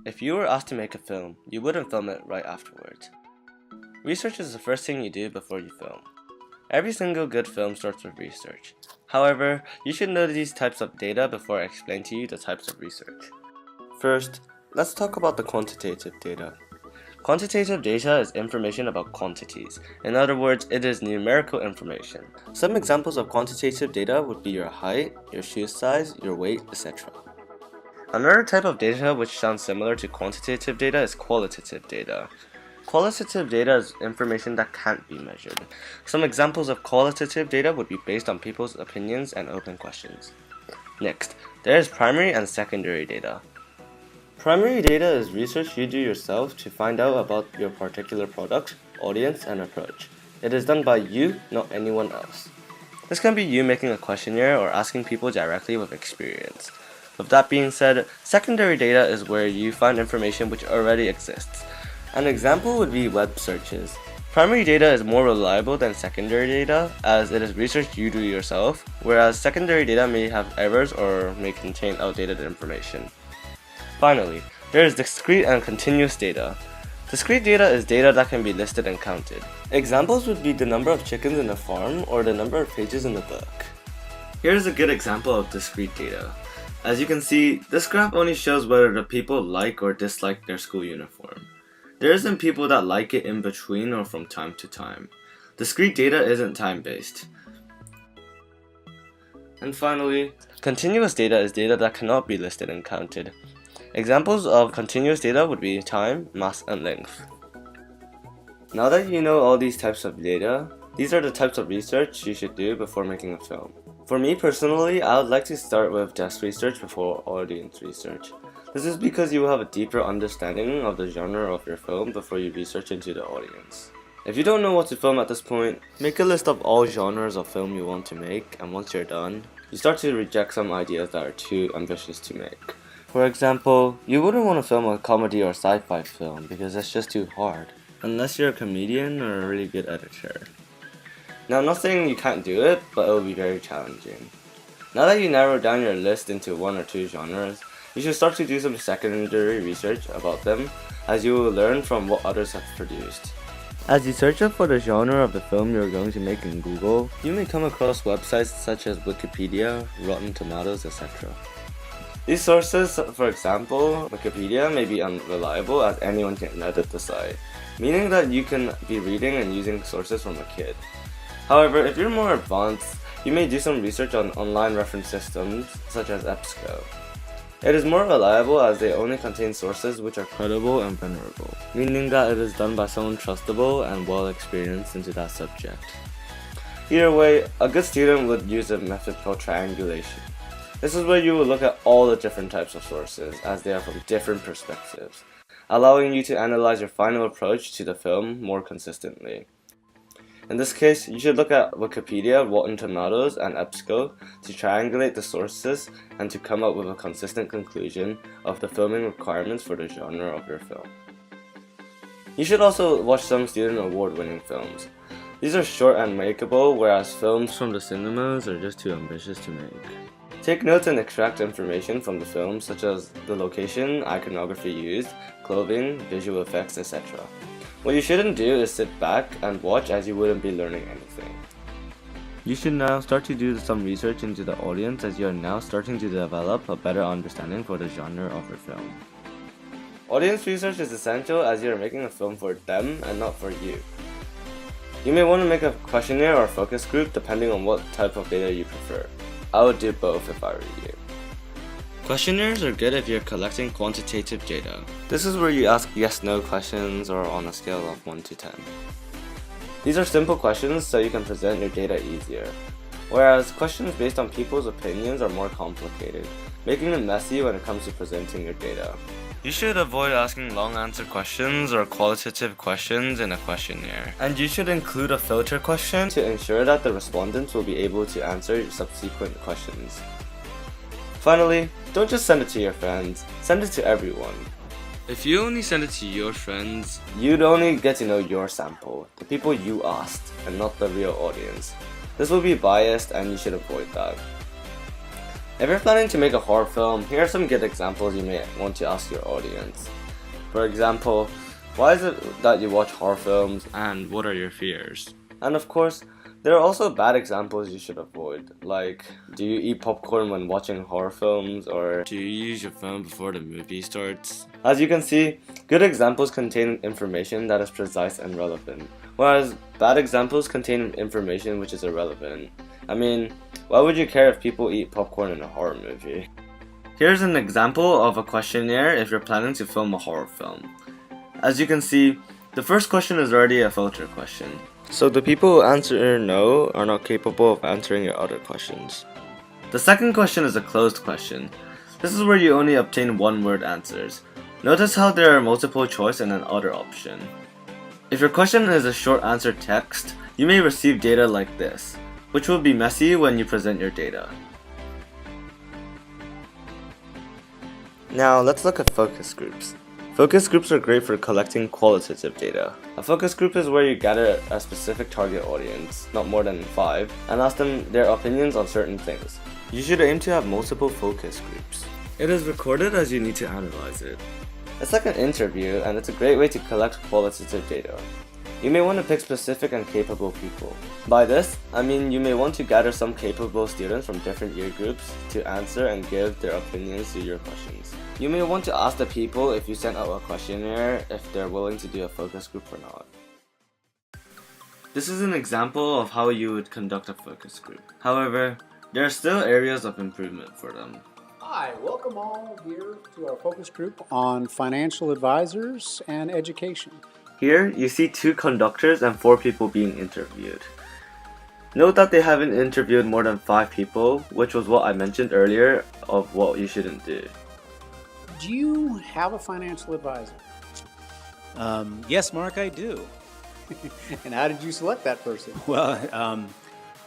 If you were asked to make a film, you wouldn't film it right afterwards. Research is the first thing you do before you film. Every single good film starts with research. However, you should know these types of data before I explain to you the types of research. First, let's talk about the quantitative data. Quantitative data is information about quantities. In other words, it is numerical information. Some examples of quantitative data would be your height, your shoe size, your weight, etc. Another type of data which sounds similar to quantitative data is qualitative data. Qualitative data is information that can't be measured. Some examples of qualitative data would be based on people's opinions and open questions. Next, there is primary and secondary data. Primary data is research you do yourself to find out about your particular product, audience, and approach. It is done by you, not anyone else. This can be you making a questionnaire or asking people directly with experience. With that being said, secondary data is where you find information which already exists. An example would be web searches. Primary data is more reliable than secondary data as it is research you do yourself, whereas secondary data may have errors or may contain outdated information. Finally, there is discrete and continuous data. Discrete data is data that can be listed and counted. Examples would be the number of chickens in a farm or the number of pages in the book. Here's a good example of discrete data. As you can see, this graph only shows whether the people like or dislike their school uniform. There isn't people that like it in between or from time to time. Discrete data isn't time-based. And finally, continuous data is data that cannot be listed and counted. Examples of continuous data would be time, mass, and length. Now that you know all these types of data, these are the types of research you should do before making a film. For me personally, I would like to start with desk research before audience research. This is because you will have a deeper understanding of the genre of your film before you research into the audience. If you don't know what to film at this point, make a list of all genres of film you want to make, and once you're done, you start to reject some ideas that are too ambitious to make. For example, you wouldn't want to film a comedy or sci-fi film because it's just too hard, unless you're a comedian or a really good editor. Now, I'm not saying you can't do it, but it will be very challenging. Now that you narrow down your list into one or two genres, you should start to do some secondary research about them, as you will learn from what others have produced. As you search up for the genre of the film you're going to make in Google, you may come across websites such as Wikipedia, Rotten Tomatoes, etc. These sources, for example, Wikipedia, may be unreliable as anyone can edit the site, meaning that you can be reading and using sources from a kid. However, if you're more advanced, you may do some research on online reference systems such as EBSCO. It is more reliable as they only contain sources which are credible and venerable, meaning that it is done by someone trustable and well experienced into that subject. Either way, a good student would use a method called triangulation. This is where you will look at all the different types of sources as they are from different perspectives, allowing you to analyze your final approach to the film more consistently. In this case, you should look at Wikipedia, Rotten Tomatoes, and EBSCO to triangulate the sources and to come up with a consistent conclusion of the filming requirements for the genre of your film. You should also watch some student award-winning films. These are short and makeable, whereas films from the cinemas are just too ambitious to make. Take notes and extract information from the film such as the location, iconography used, clothing, visual effects, etc. What you shouldn't do is sit back and watch as you wouldn't be learning anything. You should now start to do some research into the audience as you are now starting to develop a better understanding for the genre of your film. Audience research is essential as you are making a film for them and not for you. You may want to make a questionnaire or focus group depending on what type of data you prefer. I would do both if I were you. Questionnaires are good if you're collecting quantitative data. This is where you ask yes-no questions or on a scale of 1 to 10. These are simple questions so you can present your data easier, whereas questions based on people's opinions are more complicated, making it messy when it comes to presenting your data. You should avoid asking long answer questions or qualitative questions in a questionnaire. And you should include a filter question to ensure that the respondents will be able to answer subsequent questions. Finally, don't just send it to your friends, send it to everyone. If you only send it to your friends, you'd only get to know your sample, the people you asked, and not the real audience. This will be biased and you should avoid that. If you're planning to make a horror film, here are some good examples you may want to ask your audience. For example, why is it that you watch horror films and what are your fears? And of course, there are also bad examples you should avoid, like do you eat popcorn when watching horror films, or do you use your phone before the movie starts? As you can see, good examples contain information that is precise and relevant, whereas bad examples contain information which is irrelevant. I mean, why would you care if people eat popcorn in a horror movie? Here's an example of a questionnaire if you're planning to film a horror film. As you can see, the first question is already a filter question. So the people who answer no are not capable of answering your other questions. The second question is a closed question. This is where you only obtain one-word answers. Notice how there are multiple choice and an other option. If your question is a short answer text, you may receive data like this, which will be messy when you present your data. Now let's look at focus groups. Focus groups are great for collecting qualitative data. A focus group is where you gather a specific target audience, not more than 5, and ask them their opinions on certain things. You should aim to have multiple focus groups. It is recorded as you need to analyze it. It's like an interview, and it's a great way to collect qualitative data. You may want to pick specific and capable people. By this, I mean you may want to gather some capable students from different year groups to answer and give their opinions to your questions. You may want to ask the people if you send out a questionnaire if they're willing to do a focus group or not. This is an example of how you would conduct a focus group. However, there are still areas of improvement for them. Hi, welcome all here to our focus group on financial advisors and education. Here, you see 2 conductors and 4 people being interviewed. Note that they haven't interviewed more than 5 people, which was what I mentioned earlier of what you shouldn't do. Do you have a financial advisor? Yes, Mark, I do. And how did you select that person? Well,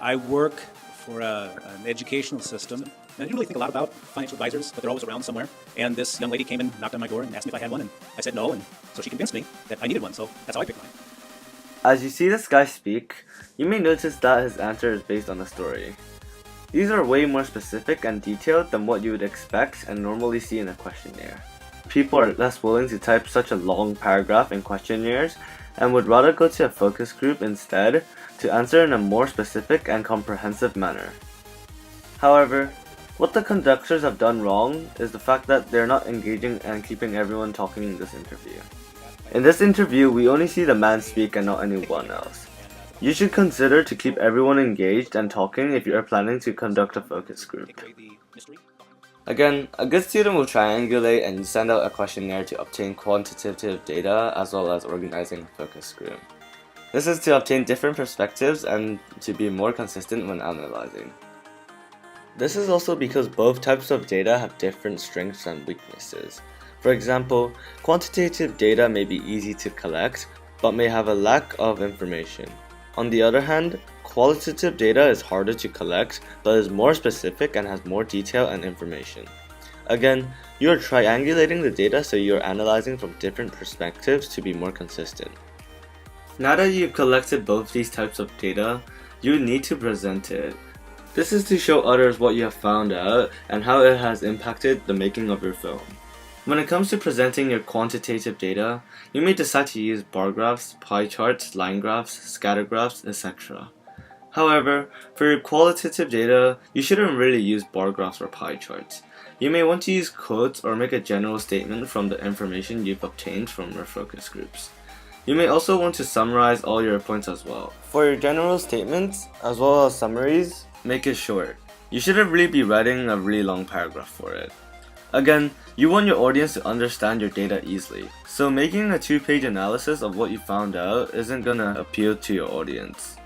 I work for an educational system. And I didn't really think a lot about financial advisors, but they're always around somewhere. And this young lady came and knocked on my door and asked me if I had one, and I said no, and so she convinced me that I needed one, so that's how I picked mine. As you see this guy speak, you may notice that his answer is based on a story. These are way more specific and detailed than what you would expect and normally see in a questionnaire. People are less willing to type such a long paragraph in questionnaires and would rather go to a focus group instead to answer in a more specific and comprehensive manner. However, what the conductors have done wrong is the fact that they're not engaging and keeping everyone talking in this interview. In this interview, we only see the man speak and not anyone else. You should consider to keep everyone engaged and talking if you are planning to conduct a focus group. Again, a good student will triangulate and send out a questionnaire to obtain quantitative data as well as organizing a focus group. This is to obtain different perspectives and to be more consistent when analyzing. This is also because both types of data have different strengths and weaknesses. For example, quantitative data may be easy to collect, but may have a lack of information. On the other hand, qualitative data is harder to collect, but is more specific and has more detail and information. Again, you are triangulating the data so you are analyzing from different perspectives to be more consistent. Now that you've collected both these types of data, you need to present it. This is to show others what you have found out and how it has impacted the making of your film. When it comes to presenting your quantitative data, you may decide to use bar graphs, pie charts, line graphs, scatter graphs, etc. However, for your qualitative data, you shouldn't really use bar graphs or pie charts. You may want to use quotes or make a general statement from the information you've obtained from your focus groups. You may also want to summarize all your points as well. For your general statements, as well as summaries, make it short. You shouldn't really be writing a really long paragraph for it. Again, you want your audience to understand your data easily, so making a 2-page analysis of what you found out isn't gonna appeal to your audience.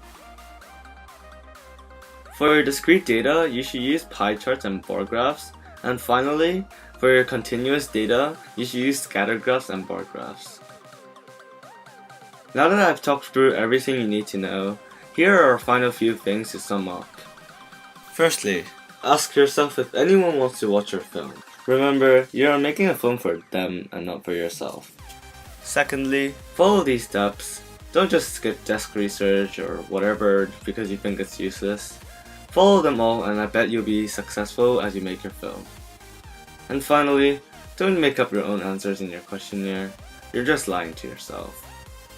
For your discrete data, you should use pie charts and bar graphs, and finally, for your continuous data, you should use scatter graphs and bar graphs. Now that I've talked through everything you need to know, here are our final few things to sum up. Firstly, ask yourself if anyone wants to watch your film. Remember, you are making a film for them and not for yourself. Secondly, follow these steps. Don't just skip desk research or whatever because you think it's useless. Follow them all and I bet you'll be successful as you make your film. And finally, don't make up your own answers in your questionnaire. You're just lying to yourself.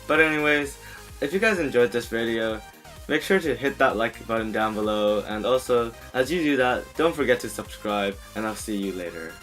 But anyways, if you guys enjoyed this video, make sure to hit that like button down below, and also, as you do that, don't forget to subscribe, and I'll see you later.